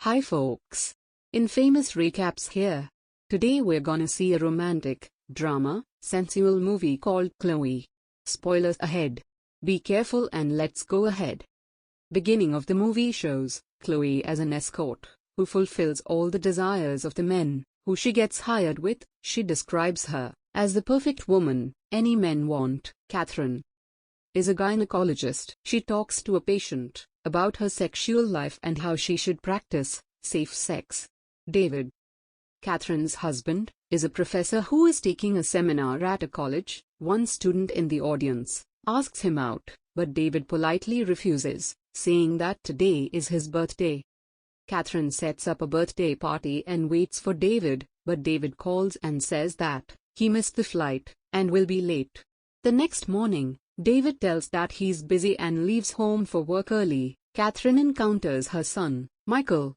Hi folks. Infamous recaps here. Today we're gonna see a romantic, drama, sensual movie called Chloe. Spoilers ahead. Be careful and let's go ahead. Beginning of the movie shows Chloe as an escort, who fulfills all the desires of the men who she gets hired with. She describes her as the perfect woman any men want. Catherine is a gynecologist. She talks to a patient about her sexual life and how she should practice safe sex. David, Catherine's husband, is a professor who is taking a seminar at a college. One student in the audience asks him out, but David politely refuses, saying that today is his birthday. Catherine sets up a birthday party and waits for David, but David calls and says that he missed the flight and will be late. The next morning, David tells that he's busy and leaves home for work early. Catherine encounters her son, Michael,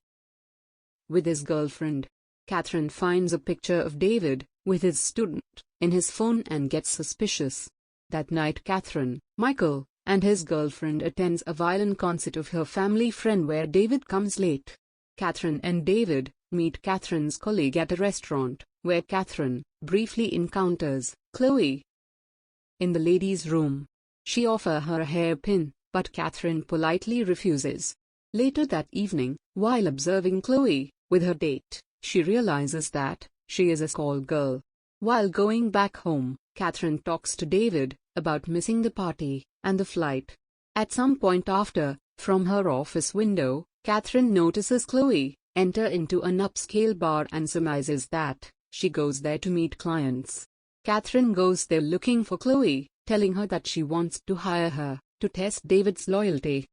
with his girlfriend. Catherine finds a picture of David with his student in his phone and gets suspicious. That night Catherine, Michael, and his girlfriend attends a violin concert of her family friend where David comes late. Catherine and David meet Catherine's colleague at a restaurant, where Catherine briefly encounters Chloe in the ladies' room. She offers her a hairpin, but Catherine politely refuses. Later that evening, while observing Chloe with her date, she realizes that she is a call girl. While going back home, Catherine talks to David about missing the party and the flight. At some point after, from her office window, Catherine notices Chloe enter into an upscale bar and surmises that she goes there to meet clients. Catherine goes there looking for Chloe, telling her that she wants to hire her to test David's loyalty.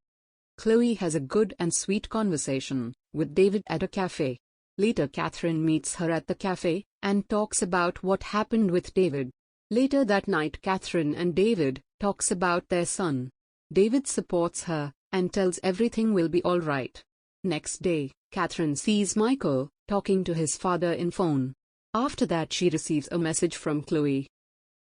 Chloe has a good and sweet conversation with David at a cafe. Later Catherine meets her at the cafe and talks about what happened with David. Later that night Catherine and David talks about their son. David supports her and tells everything will be alright. Next day, Catherine sees Michael talking to his father in phone. After that she receives a message from Chloe.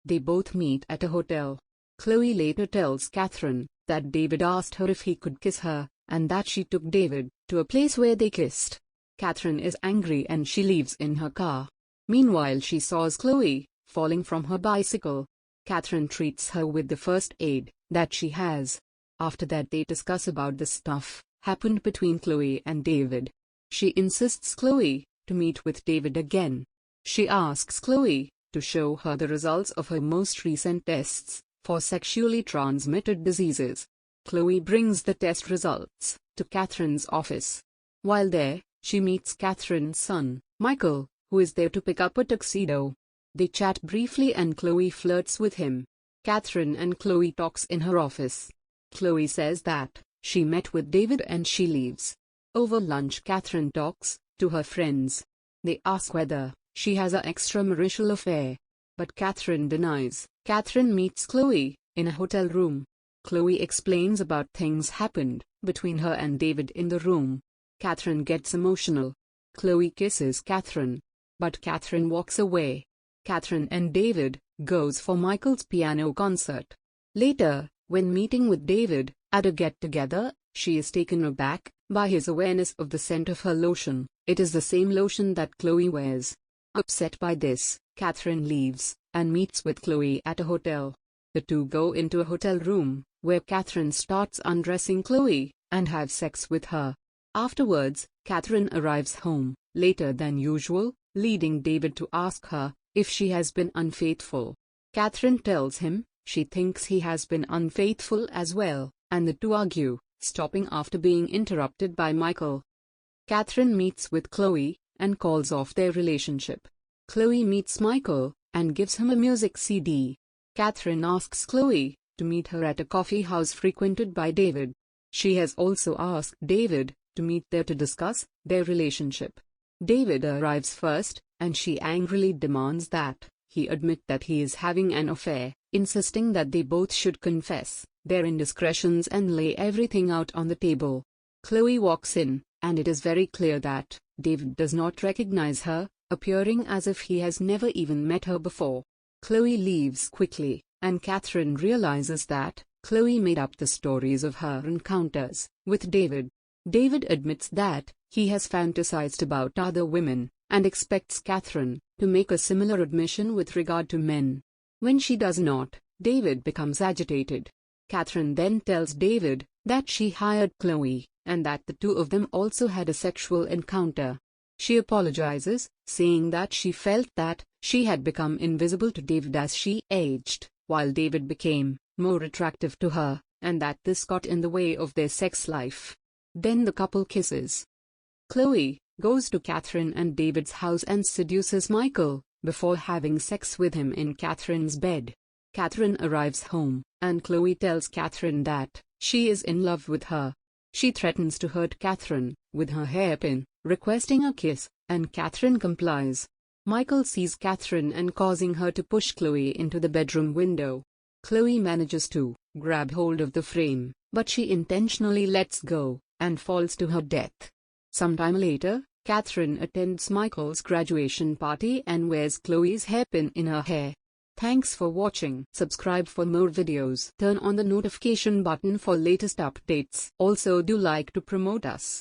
They both meet at a hotel. Chloe later tells Catherine that David asked her if he could kiss her, and that she took David to a place where they kissed. Catherine is angry and she leaves in her car. Meanwhile she saws Chloe falling from her bicycle. Catherine treats her with the first aid that she has. After that they discuss about the stuff happened between Chloe and David. She insists Chloe to meet with David again. She asks Chloe to show her the results of her most recent tests for sexually transmitted diseases. Chloe brings the test results to Catherine's office. While there, she meets Catherine's son, Michael, who is there to pick up a tuxedo. They chat briefly and Chloe flirts with him. Catherine and Chloe talks in her office. Chloe says that she met with David and she leaves. Over lunch Catherine talks to her friends. They ask whether she has an extramarital affair, but Catherine denies. Catherine meets Chloe in a hotel room. Chloe explains about things happened between her and David in the room. Catherine gets emotional. Chloe kisses Catherine, but Catherine walks away. Catherine and David goes for Michael's piano concert. Later, when meeting with David at a get-together, she is taken aback by his awareness of the scent of her lotion. It is the same lotion that Chloe wears. Upset by this, Catherine leaves and meets with Chloe at a hotel. The two go into a hotel room, where Catherine starts undressing Chloe and have sex with her. Afterwards, Catherine arrives home later than usual, leading David to ask her if she has been unfaithful. Catherine tells him she thinks he has been unfaithful as well, and the two argue, stopping after being interrupted by Michael. Catherine meets with Chloe and calls off their relationship. Chloe meets Michael and gives him a music CD. Catherine asks Chloe to meet her at a coffee house frequented by David. She has also asked David to meet there to discuss their relationship. David arrives first, and she angrily demands that he admit that he is having an affair, insisting that they both should confess their indiscretions and lay everything out on the table. Chloe walks in, and it is very clear that David does not recognize her, appearing as if he has never even met her before. Chloe leaves quickly, and Catherine realizes that Chloe made up the stories of her encounters with David. David admits that he has fantasized about other women and expects Catherine to make a similar admission with regard to men. When she does not, David becomes agitated. Catherine then tells David that she hired Chloe and that the two of them also had a sexual encounter. She apologizes, saying that she felt that she had become invisible to David as she aged, while David became more attractive to her, and that this got in the way of their sex life. Then the couple kisses. Chloe goes to Catherine and David's house and seduces Michael before having sex with him in Catherine's bed. Catherine arrives home, and Chloe tells Catherine that she is in love with her. She threatens to hurt Catherine with her hairpin, requesting a kiss, and Catherine complies. Michael sees Catherine and causing her to push Chloe into the bedroom window. Chloe manages to grab hold of the frame, but she intentionally lets go and falls to her death. Sometime later, Catherine attends Michael's graduation party and wears Chloe's hairpin in her hair. Thanks for watching. Subscribe for more videos. Turn on the notification button for latest updates. Also do like to promote us.